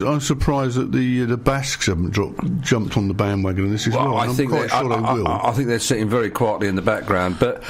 I'm surprised that the Basques haven't jumped on the bandwagon of this as well. I think quite sure they will. I think they're sitting very quietly in the background. But,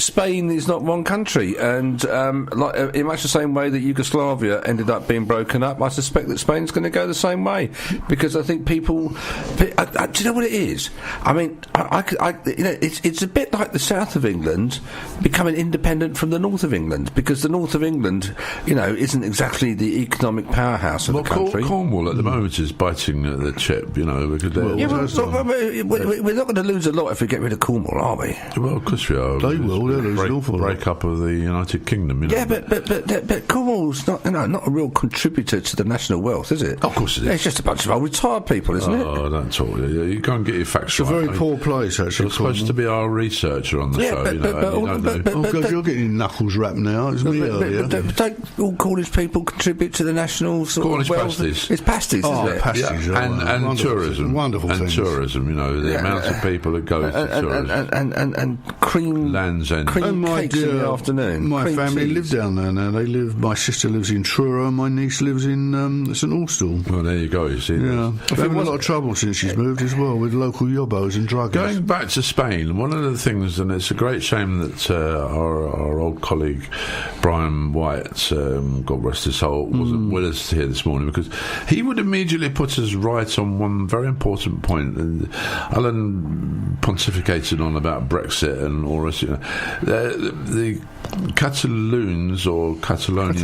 Spain is not one country. And in much the same way that Yugoslavia ended up being broken up, I suspect that Spain's going to go the same way. Because I think people... do you know what it is? I mean, it's a bit like the south of England becoming independent from the north of England. Because the north of England, isn't exactly the economic powerhouse of the country. Cornwall at the moment is biting the chip, because they're... we're not going to lose a lot if we get rid of Cornwall, are we? Well, of course we are. They will. They'll lose an awful lot. Break up of the United Kingdom, Yeah, but Cornwall's not a real contributor to the national wealth, is it? Of course it is. It's just a bunch of old retired people, isn't it? Oh, don't talk. You can't get your facts right. It's a very poor place, actually. You're supposed to be our researcher on the show, God, you're getting your knuckles wrapped now. It's me earlier. Don't all Cornish people contribute to the national sort Cornish of wealth? pasties. It's pasties, isn't it? Pasties, and tourism. Wonderful and things. tourism, the amount of people that go to tourism. And cream... Land's End. Cream cakes in the afternoon. My cream family cheese. live down there now. My sister lives in Truro and my niece lives in St Austell. Well, there you go, you see. Yeah. They've had a lot of trouble since she's moved as well with local yobbos and druggies. Going back to Spain, one of the things, and it's a great shame that our old colleague Brian White, God rest his soul, wasn't with us here this morning, because he would immediately put us right on one very important point. And Alan pontificated on about Brexit and all this. The Catalans or Catalans,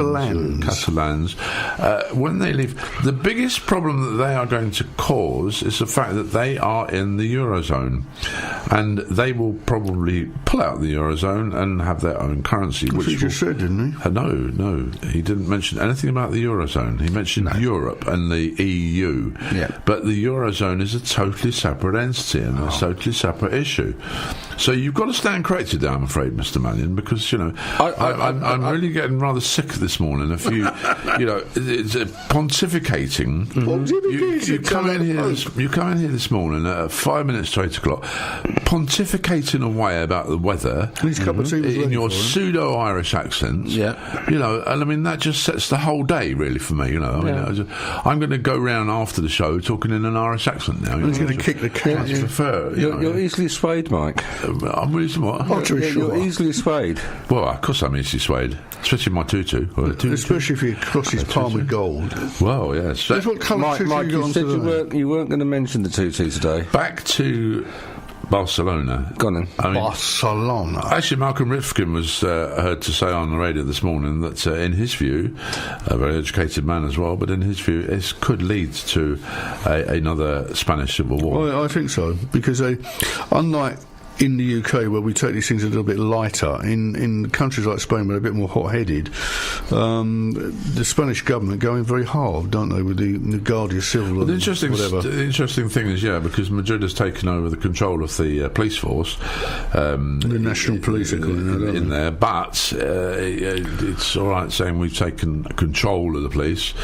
when they leave, the biggest problem that they are going to cause is the fact that they are in the Eurozone, and they will probably pull out the Eurozone and have their own currency. Which he just said, didn't he? No, he didn't mention anything about the Eurozone. He mentioned Europe and the EU, but the Eurozone is a totally separate entity and a totally separate issue. So you've got to stand corrected there, I'm afraid, Mr. Mallyon, because I'm really getting rather sick this morning. If it's pontificating. You come in here this morning at 5 minutes to 8 o'clock, pontificating away about the weather in your pseudo-Irish accent. And I mean that just sets the whole day really for me. I'm going to go round after the show talking in an Irish accent now. He's going to kick the cat. You're easily swayed, Mike. I'm really what? You're easily swayed. Well, of course I'm easily swayed, especially my tutu. Especially if he crosses palm with gold. Well, yes. What colour tutu Mike, you said you weren't going to mention the tutu today. Back to Barcelona. Go on then. Barcelona. Actually, Malcolm Rifkin was heard to say on the radio this morning that in his view, a very educated man as well, but in his view, it could lead to another Spanish Civil War. Well, I think so, because unlike in the UK, where we take these things a little bit lighter, in countries like Spain, where they're a bit more hot-headed, the Spanish government go in very hard, don't they, with the Guardia Civil and whatever. The interesting thing is, because Madrid has taken over the control of the police force. The National Police are calling in there, but it's all right saying we've taken control of the police,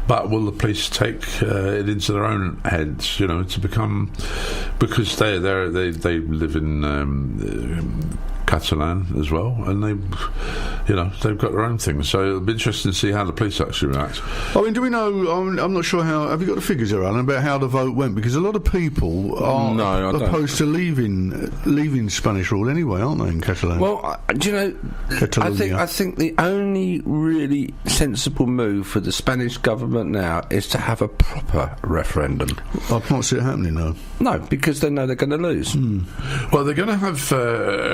but will the police take it into their own heads, to become, because they live in Catalan as well, and they've got their own things. So it'll be interesting to see how the police actually react. I mean, do we know? I'm not sure how. Have you got the figures around about how the vote went? Because a lot of people are opposed to leaving Spanish rule anyway, aren't they, in Catalan? Well, I think the only really sensible move for the Spanish government now is to have a proper referendum. I can't see it happening, though. No, because they know they're going to lose. Well, they're going to have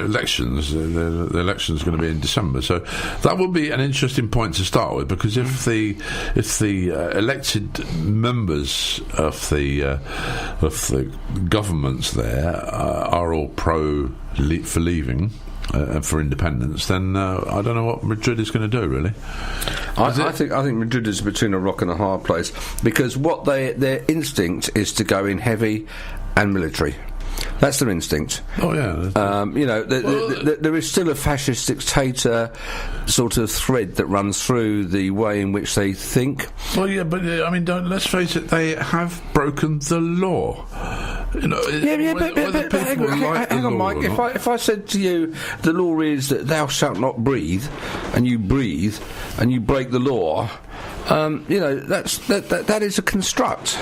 elections. The election's going to be in December, so that will be an interesting point to start with. Because if the elected members of the governments there are all for independence, then I don't know what Madrid is going to do, really. I think Madrid is between a rock and a hard place, because what their instinct is to go in heavy and military. That's their instinct. Oh yeah. There is still a fascist dictator sort of thread that runs through the way in which they think. Well, yeah, but I mean, let's face it, they have broken the law. Hang on, Mike. If I said to you, the law is that thou shalt not breathe, and you breathe, and you break the law, that is a construct.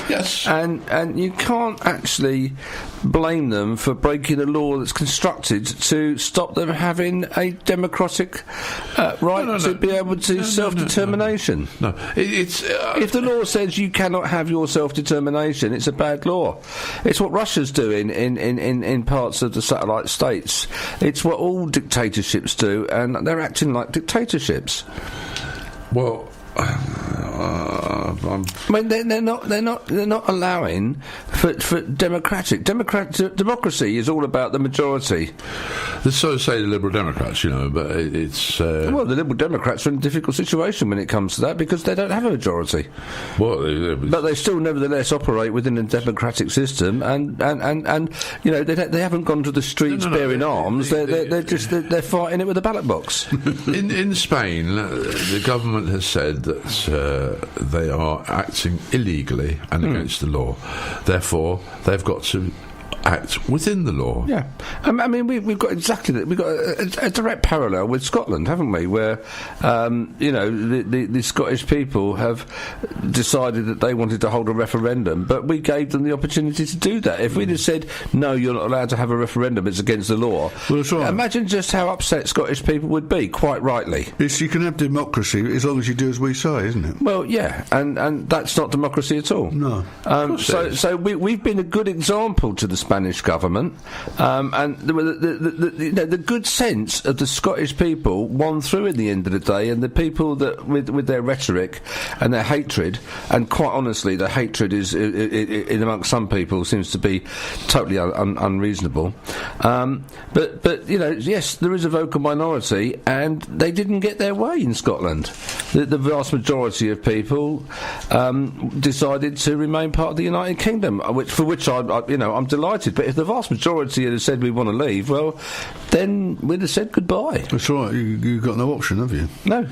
Yes. And you can't actually blame them for breaking a law that's constructed to stop them having a democratic right to be able to self-determination. No. It's if the law says you cannot have your self-determination, it's a bad law. It's what Russia's doing in parts of the satellite states. It's what all dictatorships do, and they're acting like dictatorships. Well, I mean, they're not allowing for democracy is all about the majority. So say the Liberal Democrats, but it's well, the Liberal Democrats are in a difficult situation when it comes to that because they don't have a majority. Well, but they still nevertheless operate within a democratic system, and they haven't gone to the streets bearing arms. They're fighting it with a ballot box. In Spain, the government has said that they are acting illegally and against the law. Therefore, they've got to act within the law. Yeah, I mean we've got exactly that. We've got a direct parallel with Scotland, haven't we? Where the Scottish people have decided that they wanted to hold a referendum, but we gave them the opportunity to do that. If we'd have said no, you're not allowed to have a referendum, it's against the law. Well, that's right. Imagine just how upset Scottish people would be. Quite rightly. You can have democracy as long as you do as we say, isn't it? Well, yeah, and that's not democracy at all. No. So we've been a good example to the Spanish government, and the good sense of the Scottish people won through in the end of the day, and the people that with their rhetoric and their hatred, and quite honestly, the hatred is in amongst some people seems to be totally unreasonable. But yes, there is a vocal minority, and they didn't get their way in Scotland. The vast majority of people decided to remain part of the United Kingdom, for which I'm delighted. But if the vast majority had said we want to leave, well, then we'd have said goodbye. That's right. You've got no option, have you? No.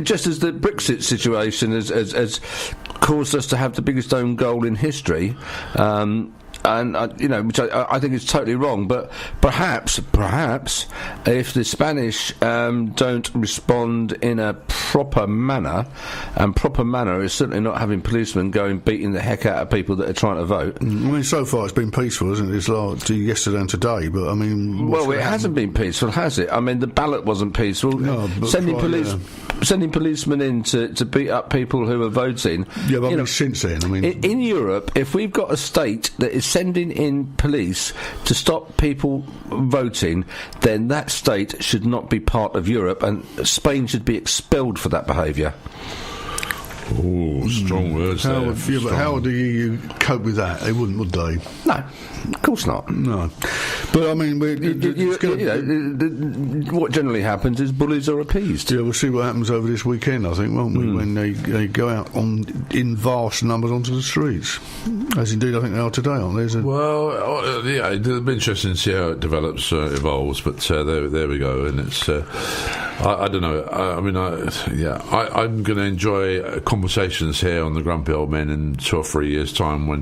Just as the Brexit situation has caused us to have the biggest own goal in history. Which I think is totally wrong, but perhaps if the Spanish don't respond in a proper manner, and proper manner is certainly not having policemen going beating the heck out of people that are trying to vote. I mean, so far it's been peaceful, isn't it? It's like yesterday and today, but I mean... Well, it hasn't been peaceful, has it? I mean, the ballot wasn't peaceful. No, sending policemen in to beat up people who are voting. Yeah, but since then, I mean... In Europe, if we've got a state that is sending in police to stop people voting, then that state should not be part of Europe, and Spain should be expelled for that behaviour. Oh, strong words there. But how would the EU cope with that? They wouldn't, would they? No, of course not. No. But, I mean... what generally happens is bullies are appeased. Yeah, we'll see what happens over this weekend, I think, won't we, when they go out in vast numbers onto the streets. As indeed I think they are today, aren't they? Yeah, it'll be interesting to see how it develops, evolves, but there we go, and it's... I don't know. I'm going to enjoy conversations here on the Grumpy Old Men in 2 or 3 years' time when,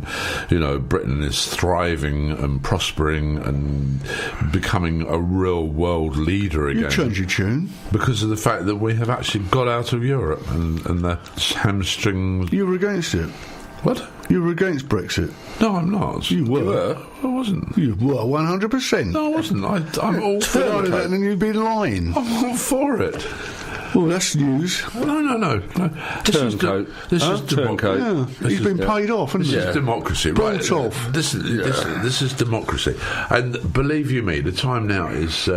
Britain is thriving and prospering and becoming a real world leader again. You change your tune. Because of the fact that we have actually got out of Europe and the hamstrings... You were against it. What? You were against Brexit. No, I'm not. You were. I wasn't. You were 100%. No, I wasn't. I'm all for it. And then you'd be lying. I'm all for it. Well, that's news. No. Turncoat. This is democracy. Yeah. He's been paid off, hasn't he? This is democracy, right? Brought off. This is democracy. And believe you me, the time now is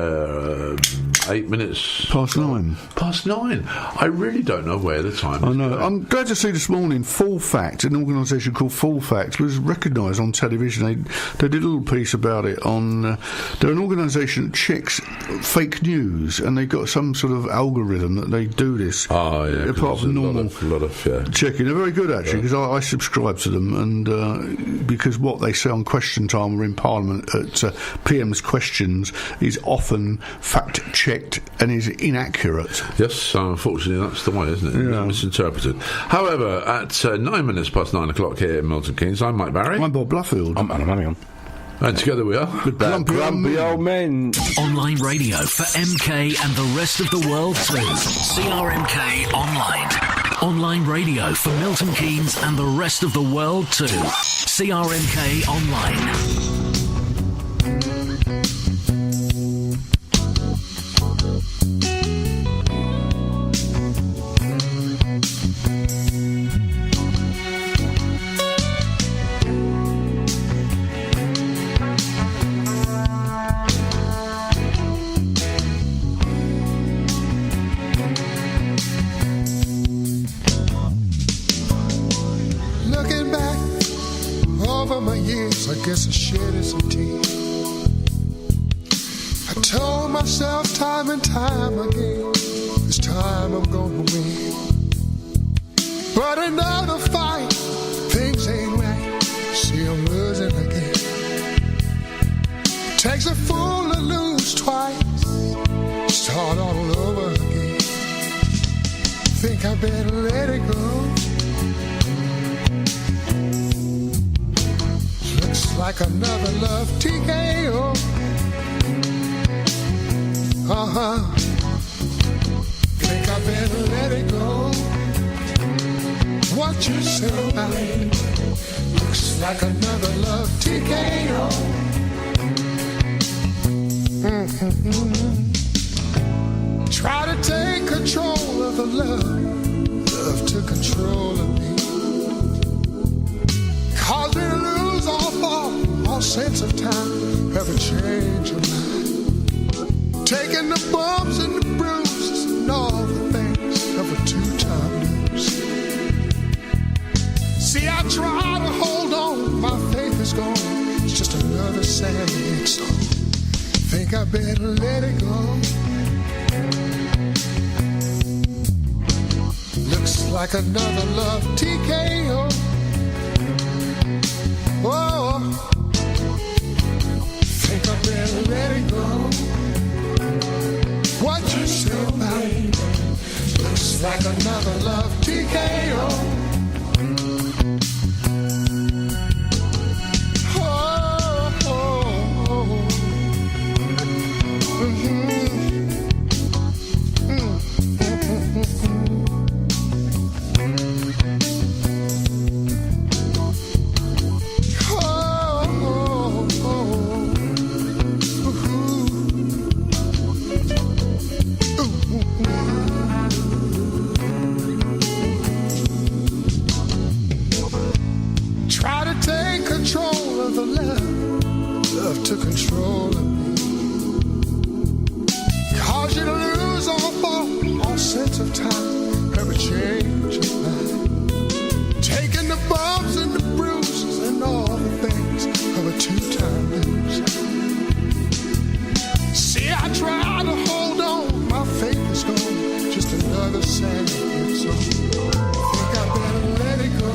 8 minutes... Past 9. Past 9. I really don't know where the time is. I know. Going. I'm glad to see this morning Full Fact, an organisation called Full Fact, was recognised on television. They did a little piece about it on... they're an organisation that checks fake news, and they've got some sort of algorithm that they do this. Oh, yeah. Apart from normal lot of checking. They're very good, actually, because I subscribe to them, and because what they say on Question Time or in Parliament at PM's Questions is often fact-checked and is inaccurate. Yes, unfortunately that's the way, isn't it? Yeah. Misinterpreted. However, at 9 minutes past 9 o'clock here in Milton Keynes, I'm Mike Barry. I'm Bob Bluffield. I'm Alan Mallyon. And together we are. That grumpy old men. Online radio for MK and the rest of the world too. CRMK Online. Online radio for Milton Keynes and the rest of the world too. CRMK Online. I guess I shedded some tears. I told myself time and time again, this time I'm gonna win. But another fight, things ain't right. See, I'm losing again. Takes a fool to lose twice, start all over again. Think I better let it go. Like another love TKO. Think I better let it go. What you say about it? Looks like another love TKO. Try to take control of the love took control of me. Cause we lose all sense of time, ever change your mind. Taking the bumps and the bruises and all the things of a two-time lose. See, I try to hold on, my faith is gone. It's just another sad song. Think I better let it go. Looks like another love TKO. Oh, think I better let it go. What you say about it? Looks like another love TKO. Oh, oh, oh. To control of me, cause you to lose all sense of time, never change your mind. Taking the bumps and the bruises and all the things of a two-time loser. See, I try to hold on, my faith is gone, just another sad song. Think I better let it go.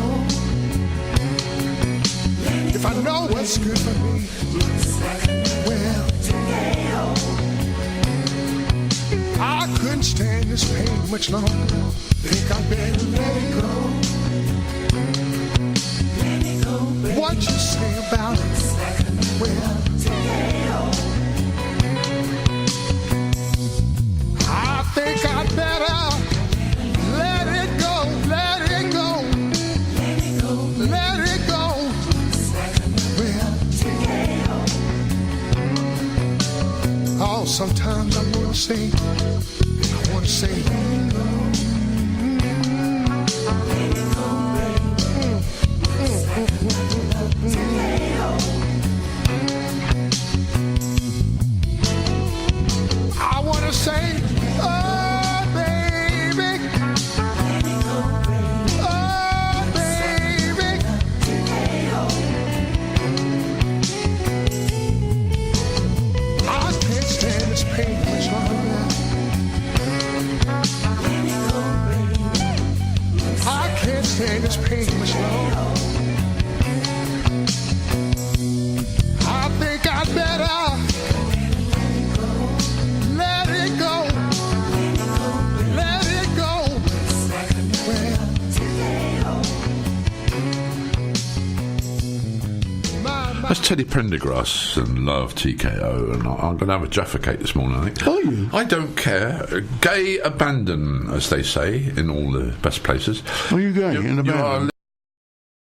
If I know what's good for me, well, I couldn't stand this pain much longer. Think I better let it go. What you say about it? Well, I think I better let it go, let it go, let it go. Oh, sometimes I want to say, I want to say, oh, baby, oh, baby. I can't stand this pain much longer. I can't stand this pain much longer. I think I'd better let it go. Let it go. Well, my That's Teddy Prendergrass and Love TKO, and I'm going to have a Jaffa cake this morning, I think. Are you? I don't care. Gay abandon, as they say, in all the best places. Are you going in You are abandon?